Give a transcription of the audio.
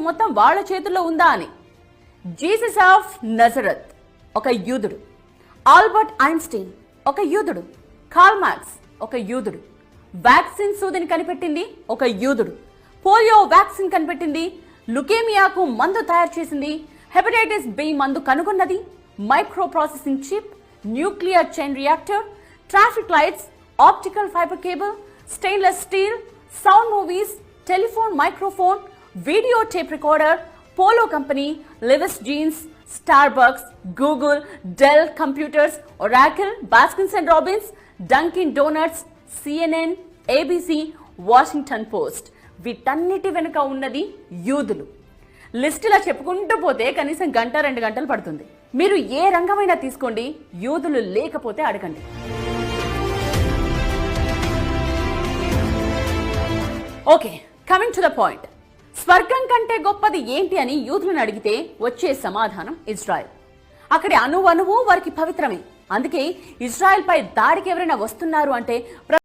మొత్తం వాళ్ళ చేతుల్లో ఉందా అని. జీసస్ ఆఫ్ నజరత్ ఒక యూదుడు, ఆల్బర్ట్ ఐన్స్టీన్ ఒక యూదుడు, కార్ల్ మార్క్స్ ఒక యూదుడు, వ్యాక్సిన్ సూదిని కనిపెట్టింది ఒక యూదుడు, పోలియో వ్యాక్సిన్ కనిపెట్టింది, లుకేమియాకు మందు తయారు చేసింది, హెపటైటిస్ బి మందు కనుగొన్నది, micro processing chip, nuclear chain reactor, traffic lights, optical fibre cable, stainless steel, sound movies, telephone microphone, video tape recorder, Polo company, Levi's jeans, Starbucks, Google, Dell computers, Oracle, Baskins and Robbins, Dunkin Donuts, CNN, ABC, Washington Post. వీటన్నిటి వెనుక ఉన్నది యూదులు. లిస్టులా చెప్పుకుంటూ పోతే కనీసం 1-2 గంటలు పడుతుంది. మీరు ఏ రంగమైనా తీసుకోండి, యూదులు లేకపోతే అడగండి. Okay, coming to the point. స్వర్గం కంటే గొప్పది ఏంటి అని యూదులను అడిగితే వచ్చే సమాధానం ఇజ్రాయెల్. అక్కడి అణువణువు వారికి పవిత్రమే. అందుకే ఇజ్రాయెల్ పై దాడికి ఎవరైనా వస్తున్నారు అంటే